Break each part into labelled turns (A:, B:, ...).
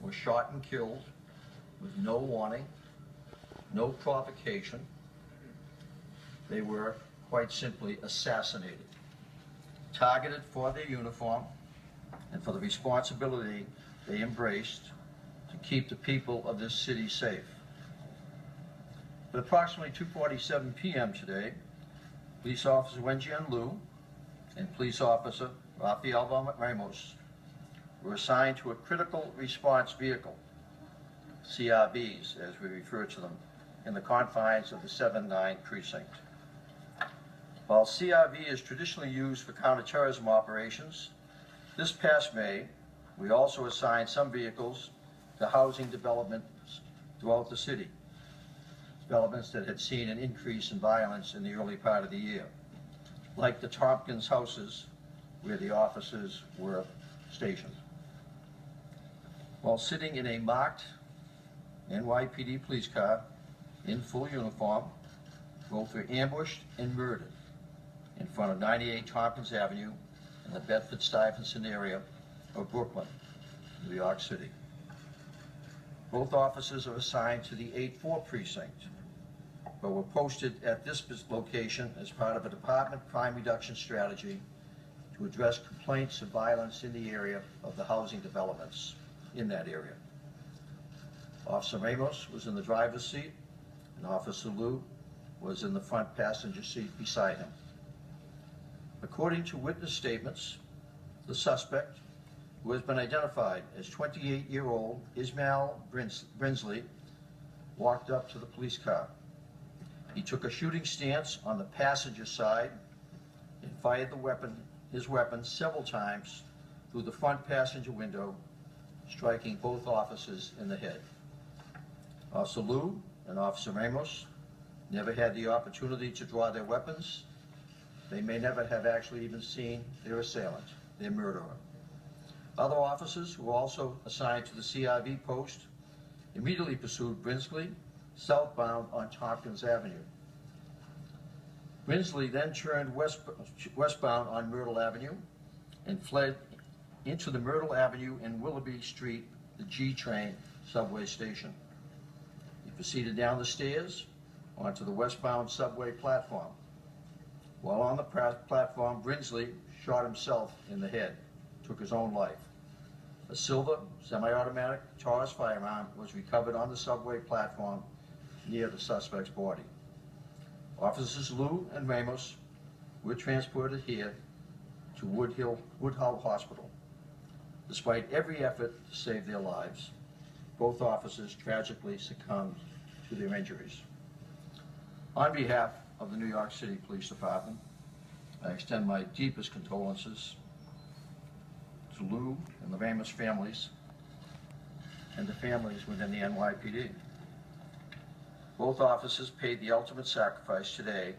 A: were shot and killed with no warning, no provocation. They were quite simply assassinated, targeted for their uniform and for the responsibility they embraced to keep the people of this city safe. At approximately 2:47 p.m. today, Police Officer Wenjian Liu and Police Officer Rafael Ramos were assigned to a critical response vehicle, CRVs as we refer to them, in the confines of the 7-9 precinct. While CRV is traditionally used for counterterrorism operations, this past May, we also assigned some vehicles to housing developments throughout the city, developments that had seen an increase in violence in the early part of the year, like the Tompkins houses where the officers were stationed. While sitting in a marked NYPD police car in full uniform, both were ambushed and murdered in front of 98 Tompkins Avenue in the Bedford-Stuyvesant area of Brooklyn, New York City. Both officers are assigned to the 8-4 precinct, but were posted at this location as part of a department crime reduction strategy to address complaints of violence in the area of the housing developments in that area. Officer Ramos was in the driver's seat, and Officer Liu was in the front passenger seat beside him. According to witness statements, the suspect, who has been identified as 28-year-old Ismail Brinsley, walked up to the police car. He took a shooting stance on the passenger side and fired his weapon several times through the front passenger window, striking both officers in the head. Officer Liu and Officer Ramos never had the opportunity to draw their weapons. They may never have actually even seen their assailant, their murderer. Other officers who were also assigned to the CRV post immediately pursued Brinsley southbound on Tompkins Avenue. Brinsley then turned westbound on Myrtle Avenue and fled into the Myrtle Avenue and Willoughby Street, the G train subway station. He proceeded down the stairs onto the westbound subway platform. While on the platform, Brinsley shot himself in the head, took his own life. A silver semi-automatic Taurus firearm was recovered on the subway platform near the suspect's body. Officers Liu and Ramos were transported here to Woodhull Hospital. Despite every effort to save their lives, both officers tragically succumbed to their injuries. On behalf of the New York City Police Department, I extend my deepest condolences to Liu and the Ramos families and the families within the NYPD. Both officers paid the ultimate sacrifice today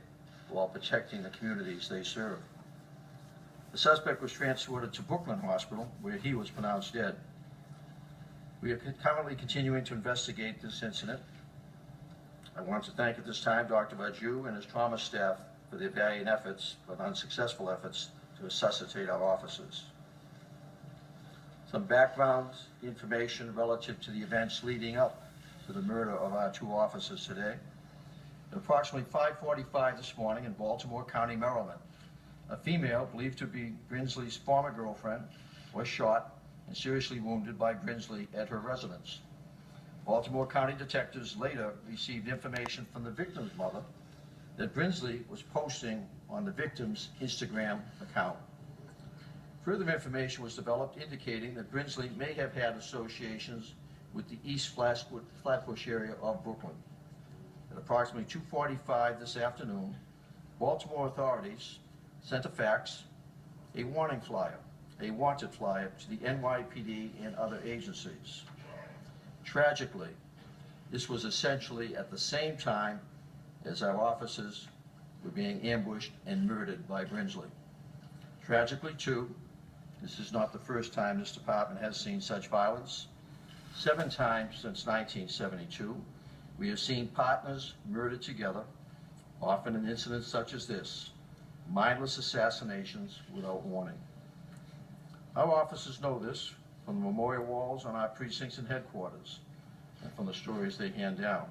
A: while protecting the communities they serve. The suspect was transported to Brooklyn Hospital, where he was pronounced dead. We are currently continuing to investigate this incident. I want to thank at this time Dr. Blasio and his trauma staff for their valiant efforts, but unsuccessful efforts, to resuscitate our officers. Some background information relative to the events leading up to the murder of our two officers today. At approximately 5:45 this morning in Baltimore County, Maryland, a female believed to be Brinsley's former girlfriend was shot and seriously wounded by Brinsley at her residence. Baltimore County detectives later received information from the victim's mother that Brinsley was posting on the victim's Instagram account. Further information was developed indicating that Brinsley may have had associations with the East Flatbush area of Brooklyn. At approximately 2:45 this afternoon, Baltimore authorities sent a fax, a warning flyer, a wanted flyer to the NYPD and other agencies. Tragically, this was essentially at the same time as our officers were being ambushed and murdered by Brinsley. Tragically, too, this is not the first time this department has seen such violence. 7 times since 1972, we have seen partners murdered together, often in incidents such as this, mindless assassinations without warning. Our officers know this from the memorial walls on our precincts and headquarters, and from the stories they hand down.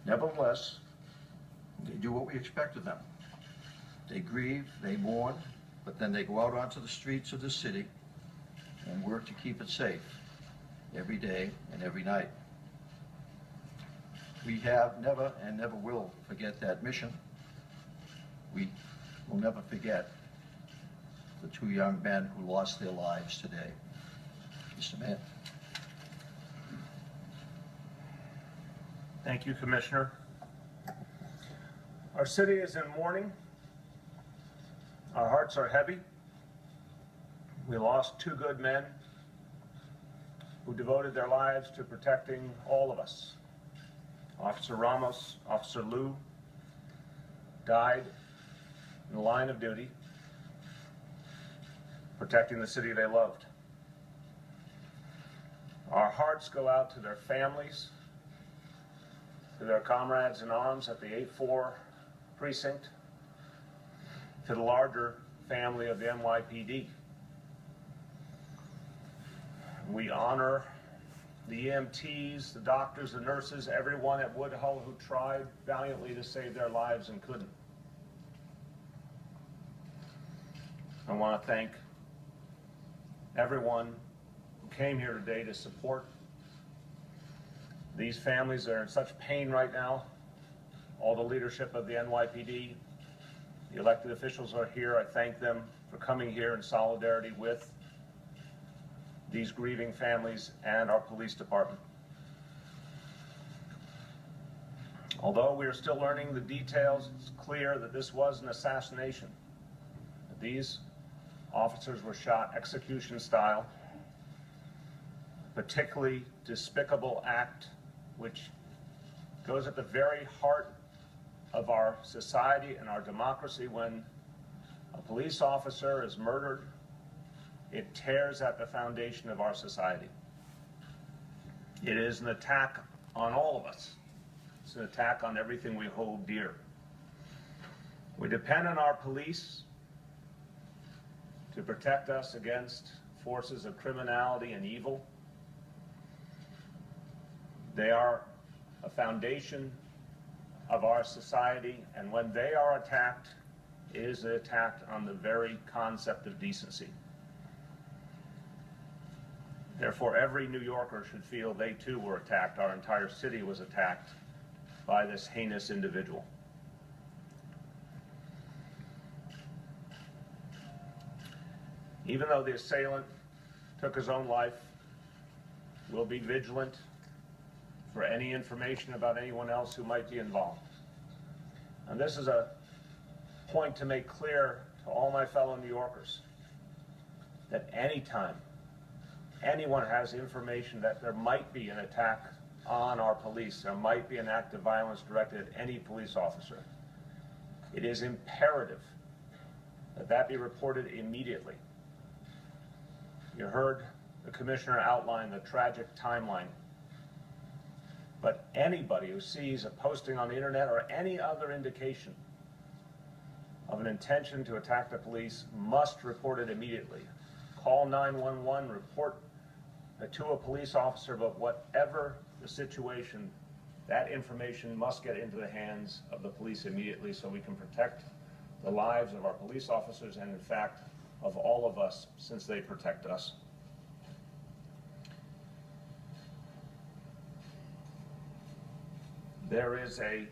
A: Nevertheless, they do what we expect of them. They grieve, they mourn, but then they go out onto the streets of the city and work to keep it safe every day and every night. We have never and never will forget that mission. We will never forget the two young men who lost their lives today. Mr. Mayor.
B: Thank you, Commissioner. Our city is in mourning. Our hearts are heavy. We lost two good men who devoted their lives to protecting all of us. Officer Ramos, Officer Liu died in the line of duty, protecting the city they loved. Our hearts go out to their families, to their comrades in arms at the 8-4 precinct, to the larger family of the NYPD. We honor the EMTs, the doctors, the nurses, everyone at Woodhull who tried valiantly to save their lives and couldn't. I want to thank everyone who came here today to support these families that are in such pain right now. All the leadership of the NYPD, the elected officials are here. I thank them for coming here in solidarity with these grieving families and our police department. Although we are still learning the details, it's clear that this was an assassination. That these officers were shot execution style, particularly despicable act which goes at the very heart of our society and our democracy. When a police officer is murdered, it tears at the foundation of our society. It is an attack on all of us. It's an attack on everything we hold dear. We depend on our police to protect us against forces of criminality and evil. They are a foundation of our society, and when they are attacked, it is an attack on the very concept of decency. Therefore, every New Yorker should feel they too were attacked. Our entire city was attacked by this heinous individual. Even though the assailant took his own life, we'll be vigilant for any information about anyone else who might be involved. And this is a point to make clear to all my fellow New Yorkers that anytime anyone has information that there might be an attack on our police, there might be an act of violence directed at any police officer, it is imperative that that be reported immediately. You heard the Commissioner outline the tragic timeline. But anybody who sees a posting on the internet or any other indication of an intention to attack the police must report it immediately. Call 911, report to a police officer, but whatever the situation, that information must get into the hands of the police immediately so we can protect the lives of our police officers and, in fact, of all of us, since they protect us. There is a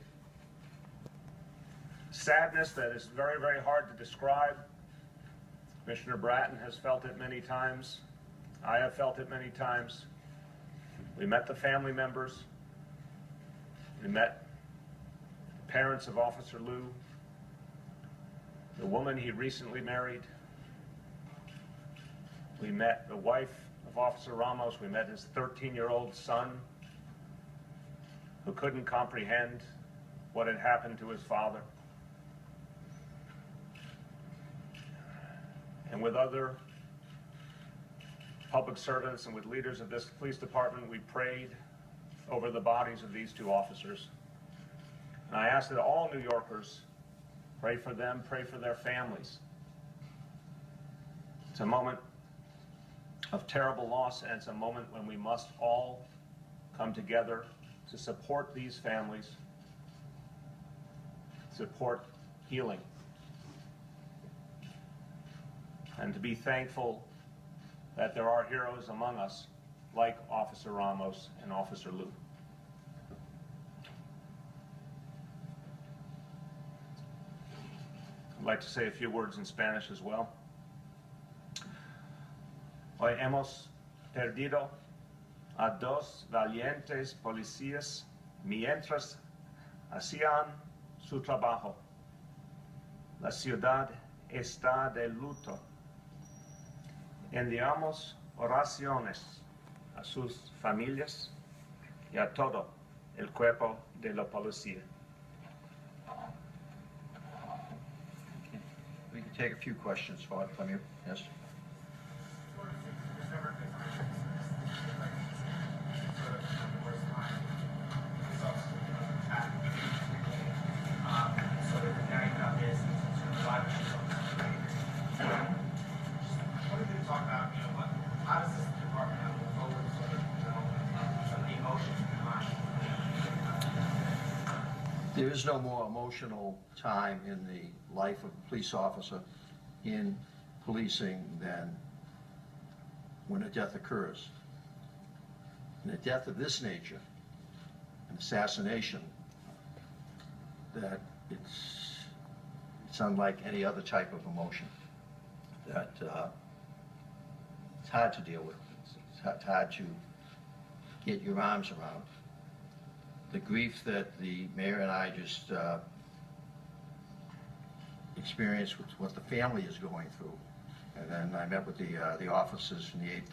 B: sadness that is very, very hard to describe. Commissioner Bratton has felt it many times. I have felt it many times. We met the family members. We met the parents of Officer Liu, the woman he recently married. We met the wife of Officer Ramos. We met his 13-year-old son, who couldn't comprehend what had happened to his father. And with other public servants and with leaders of this police department, we prayed over the bodies of these two officers. And I ask that all New Yorkers pray for them, pray for their families. It's a moment of terrible loss, and it's a moment when we must all come together to support these families, support healing, and to be thankful that there are heroes among us like Officer Ramos and Officer Liu. I'd like to say a few words in Spanish as well. Hoy hemos perdido a dos valientes policías mientras hacían su trabajo. La ciudad está de luto. Enviamos oraciones a sus familias y a todo el cuerpo de la policía.
A: We can take a few questions from you. Yes?
C: How does this department have to go forward some of the emotions behind it?
A: There is no more emotional time in the life of a police officer in policing than when a death occurs. And a death of this nature, an assassination, that it's unlike any other type of emotion. That it's hard to deal with. It's hard to get your arms around. The grief that the mayor and I just experienced with what the family is going through. And then I met with the officers from the 8th